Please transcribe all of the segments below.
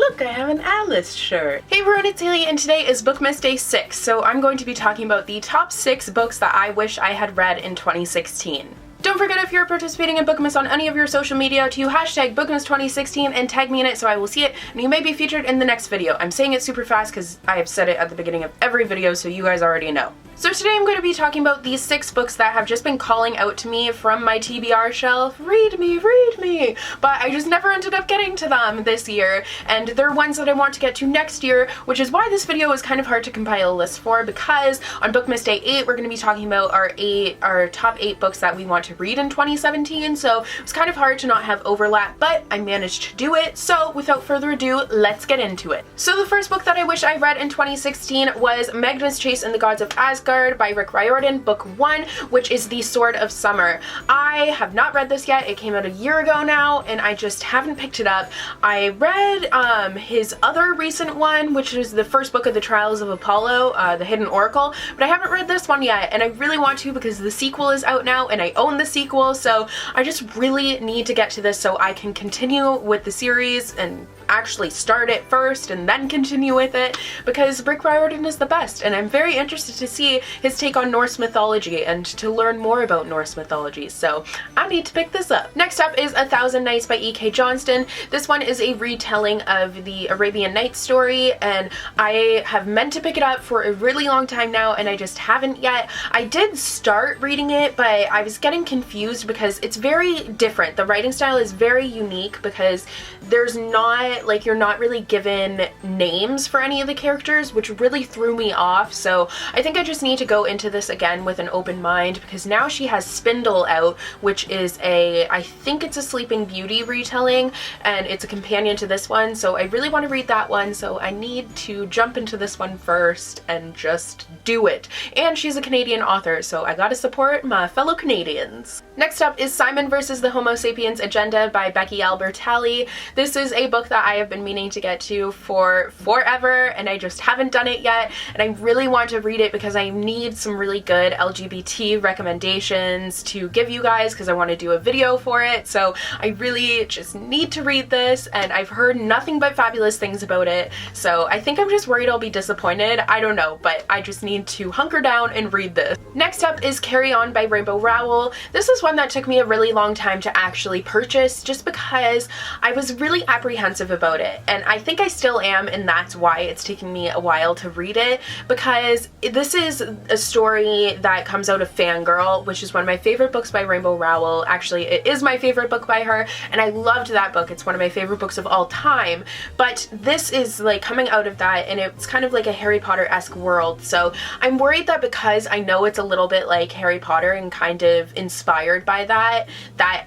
look, I have an Alice shirt. Hey everyone, it's Hailey, and today is Bookmas Day 6, so I'm going to be talking about the top 6 books that I wish I had read in 2016. Don't forget, if you're participating in Bookmas on any of your social media, to hashtag Bookmas2016 and tag me in it so I will see it, and you may be featured in the next video. I'm saying it super fast because I have said it at the beginning of every video, so you guys already know. So today I'm going to be talking about these 6 books that have just been calling out to me from my TBR shelf. Read me, read me! But I just never ended up getting to them this year, and they're ones that I want to get to next year, which is why this video is kind of hard to compile a list for, because on Bookmas Day 8 we're going to be talking about our top 8 books that we want to read in 2017, so it was kind of hard to not have overlap, but I managed to do it. So without further ado, let's get into it. So the first book that I wish I read in 2016 was Magnus Chase and the Gods of Asgard by Rick Riordan, book 1, which is The Sword of Summer. I have not read this yet. It came out a year ago now, and I just haven't picked it up. I read his other recent one, which is the first book of the Trials of Apollo, The Hidden Oracle, but I haven't read this one yet, and I really want to because the sequel is out now, and I own the sequel, so I just really need to get to this so I can continue with the series and actually start it first and then continue with it, because Rick Riordan is the best, and I'm very interested to see his take on Norse mythology and to learn more about Norse mythology, so I need to pick this up. Next up is 1,000 Nights by E.K. Johnston. This one is a retelling of the Arabian Nights story, and I have meant to pick it up for a really long time now, and I just haven't yet. I did start reading it, but I was getting confused because it's very different. The writing style is very unique because there's not, like, you're not really given names for any of the characters, which really threw me off, so I think I just need to go into this again with an open mind, because now she has Spindle out, which is I think it's a Sleeping Beauty retelling, and it's a companion to this one, so I really want to read that one, so I need to jump into this one first and just do it. And she's a Canadian author, so I gotta support my fellow Canadians. Next up is Simon vs. the Homo Sapiens Agenda by Becky Albertalli. This is a book that I have been meaning to get to for forever, and I just haven't done it yet, and I really want to read it because I need some really good LGBT recommendations to give you guys, because I want to do a video for it, so I really just need to read this, and I've heard nothing but fabulous things about it, so I think I'm just worried I'll be disappointed. I don't know, but I just need to hunker down and read this. Next up is Carry On by Rainbow Rowell. This is one that took me a really long time to actually purchase, just because I was really apprehensive about it, and I think I still am, and that's why it's taking me a while to read it, because this is a story that comes out of Fangirl, which is one of my favorite books by Rainbow Rowell. Actually, it is my favorite book by her, and I loved that book. It's one of my favorite books of all time, but this is like coming out of that, and it's kind of like a Harry Potter-esque world, so I'm worried that because I know it's a little bit like Harry Potter and kind of inspired by that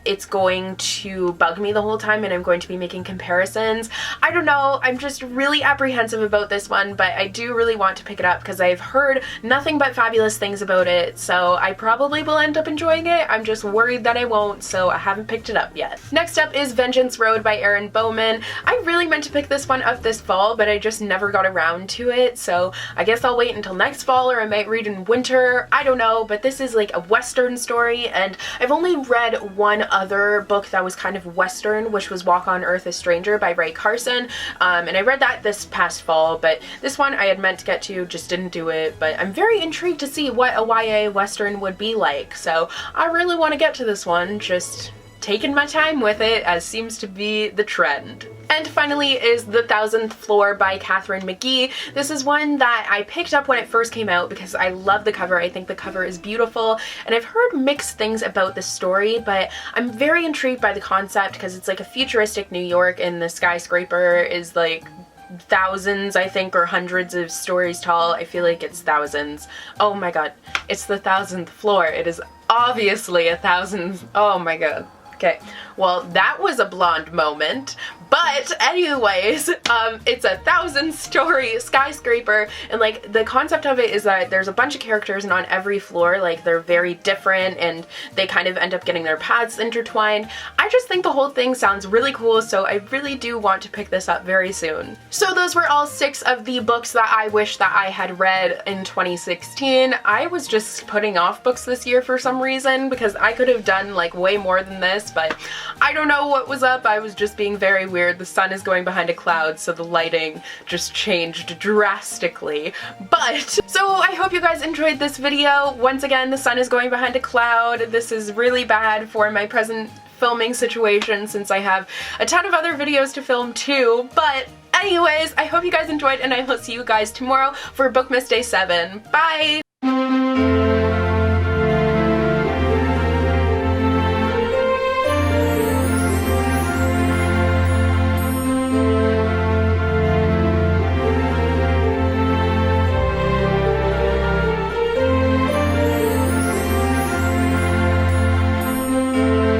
it's going to bug me the whole time and I'm going to be making comparisons. I don't know, I'm just really apprehensive about this one, but I do really want to pick it up because I've heard nothing but fabulous things about it, so I probably will end up enjoying it. I'm just worried that I won't, so I haven't picked it up yet. Next up is Vengeance Road by Erin Bowman. I really meant to pick this one up this fall, but I just never got around to it, so I guess I'll wait until next fall, or I might read in winter. I don't know, but this is like a Western story, and I've only read one other book that was kind of Western, which was Walk on Earth a Stranger by Ray Carson, and I read that this past fall, but this one I had meant to get to, just didn't do it, but I'm very intrigued to see what a YA Western would be like, so I really want to get to this one, just taking my time with it, as seems to be the trend. And finally is The 1,000th Floor by Katherine McGee. This is one that I picked up when it first came out because I love the cover. I think the cover is beautiful, and I've heard mixed things about the story, but I'm very intrigued by the concept because it's like a futuristic New York, and the skyscraper is like thousands, I think, or hundreds of stories tall. I feel like it's thousands. Oh my god, it's the 1,000th floor. It is obviously 1,000. Oh my god. Okay, well, that was a blonde moment, but anyways, it's a 1,000-story skyscraper, and like the concept of it is that there's a bunch of characters, and on every floor, like, they're very different, and they kind of end up getting their paths intertwined. I just think the whole thing sounds really cool, so I really do want to pick this up very soon. So those were all 6 of the books that I wish that I had read in 2016. I was just putting off books this year for some reason, because I could have done like way more than this, but I don't know what was up. I was just being very weird. The sun is going behind a cloud, so the lighting just changed drastically. But, so I hope you guys enjoyed this video. Once again, the sun is going behind a cloud. This is really bad for my present filming situation since I have a ton of other videos to film too. But anyways, I hope you guys enjoyed, and I will see you guys tomorrow for Bookmas Day 7. Bye!